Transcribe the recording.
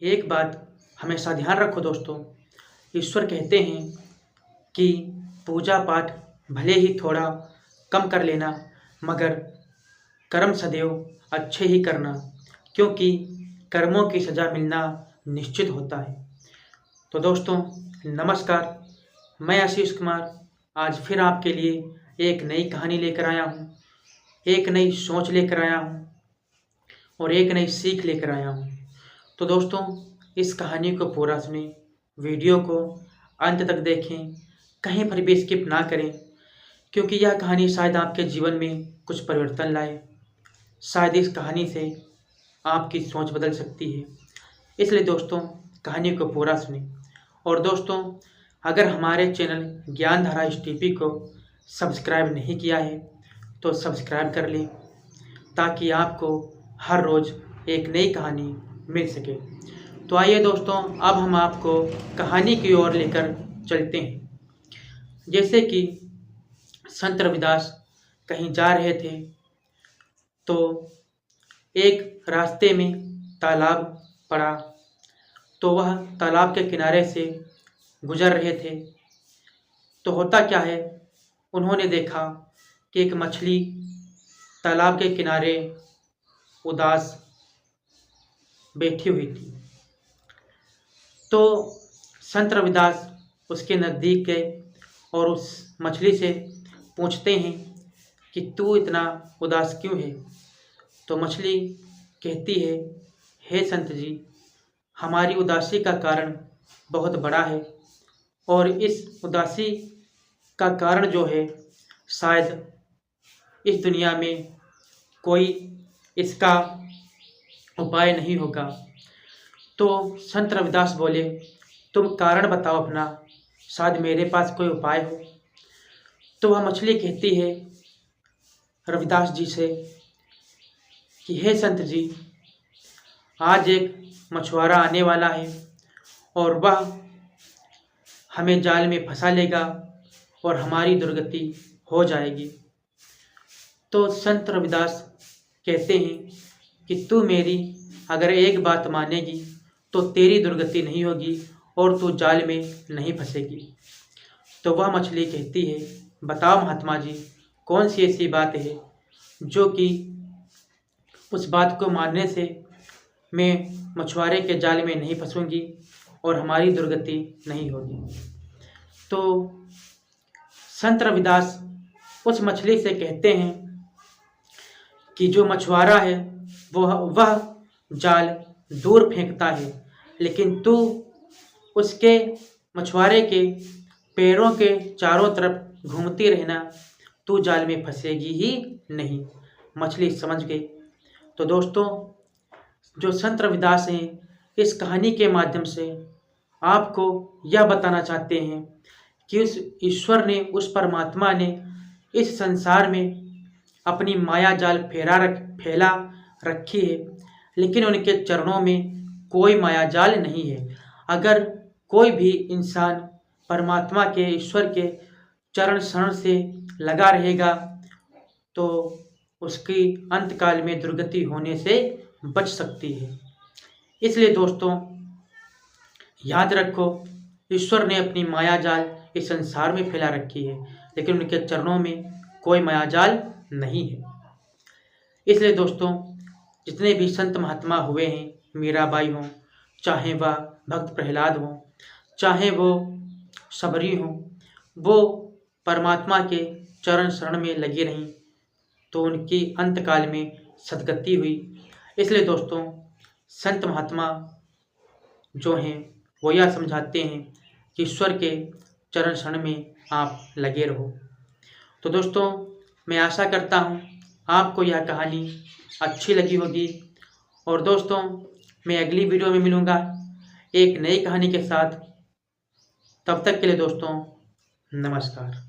एक बात हमेशा ध्यान रखो दोस्तों, ईश्वर कहते हैं कि पूजा पाठ भले ही थोड़ा कम कर लेना, मगर कर्म सदैव अच्छे ही करना, क्योंकि कर्मों की सज़ा मिलना निश्चित होता है। तो दोस्तों नमस्कार, मैं आशीष कुमार आज फिर आपके लिए एक नई कहानी लेकर आया हूँ, एक नई सोच लेकर आया हूँ और एक नई सीख लेकर आया हूँ। तो दोस्तों इस कहानी को पूरा सुने, वीडियो को अंत तक देखें, कहीं पर भी स्किप ना करें, क्योंकि यह कहानी शायद आपके जीवन में कुछ परिवर्तन लाए। शायद इस कहानी से आपकी सोच बदल सकती है। इसलिए दोस्तों कहानी को पूरा सुने। और दोस्तों अगर हमारे चैनल ज्ञानधारा एसटीपी को सब्सक्राइब नहीं किया है तो सब्सक्राइब कर लें, ताकि आपको हर रोज़ एक नई कहानी मिल सके। तो आइए दोस्तों अब हम आपको कहानी की ओर लेकर चलते हैं। जैसे कि संत रविदास कहीं जा रहे थे तो एक रास्ते में तालाब पड़ा, तो वह तालाब के किनारे से गुजर रहे थे। तो होता क्या है, उन्होंने देखा कि एक मछली तालाब के किनारे उदास बैठी हुई थी। तो संत रविदास उसके नज़दीक गए और उस मछली से पूछते हैं कि तू इतना उदास क्यों है। तो मछली कहती है, हे संत जी, हमारी उदासी का कारण बहुत बड़ा है और इस उदासी का कारण जो है शायद इस दुनिया में कोई इसका उपाय नहीं होगा। तो संत रविदास बोले, तुम कारण बताओ अपना, शायद मेरे पास कोई उपाय हो। तो वह मछली कहती है रविदास जी से कि हे संत जी, आज एक मछुआरा आने वाला है और वह हमें जाल में फंसा लेगा और हमारी दुर्गति हो जाएगी। तो संत रविदास कहते हैं कि तू मेरी अगर एक बात मानेगी तो तेरी दुर्गति नहीं होगी और तू जाल में नहीं फंसेगी। तो वह मछली कहती है, बताओ महात्मा जी, कौन सी ऐसी बात है जो कि उस बात को मानने से मैं मछुआरे के जाल में नहीं फंसूंगी और हमारी दुर्गति नहीं होगी। तो संत रविदास उस मछली से कहते हैं कि जो मछुआरा है वह जाल दूर फेंकता है, लेकिन तू उसके मछुआरे के पैरों के चारों तरफ घूमती रहना, तू जाल में फंसेगी ही नहीं। मछली समझ गई। तो दोस्तों जो संत रविदास हैं इस कहानी के माध्यम से आपको यह बताना चाहते हैं कि उस ईश्वर ने, उस परमात्मा ने इस संसार में अपनी माया जाल फैला रखी है, लेकिन उनके चरणों में कोई माया जाल नहीं है। अगर कोई भी इंसान परमात्मा के, ईश्वर के चरण शरण से लगा रहेगा तो उसकी अंतकाल में दुर्गति होने से बच सकती है। इसलिए दोस्तों याद रखो, ईश्वर ने अपनी माया जाल इस संसार में फैला रखी है, लेकिन उनके चरणों में कोई माया जाल नहीं है। इसलिए दोस्तों जितने भी संत महात्मा हुए हैं, मीराबाई हों, चाहे वह भक्त प्रहलाद हों, चाहे वो सबरी हों, वो परमात्मा के चरण शरण में लगी रहीं तो उनकी अंतकाल में सद्गति हुई। इसलिए दोस्तों संत महात्मा जो हैं वो यह समझाते हैं कि ईश्वर के चरण शरण में आप लगे रहो। तो दोस्तों मैं आशा करता हूँ आपको यह कहानी अच्छी लगी होगी। और दोस्तों मैं अगली वीडियो में मिलूँगा एक नई कहानी के साथ। तब तक के लिए दोस्तों नमस्कार।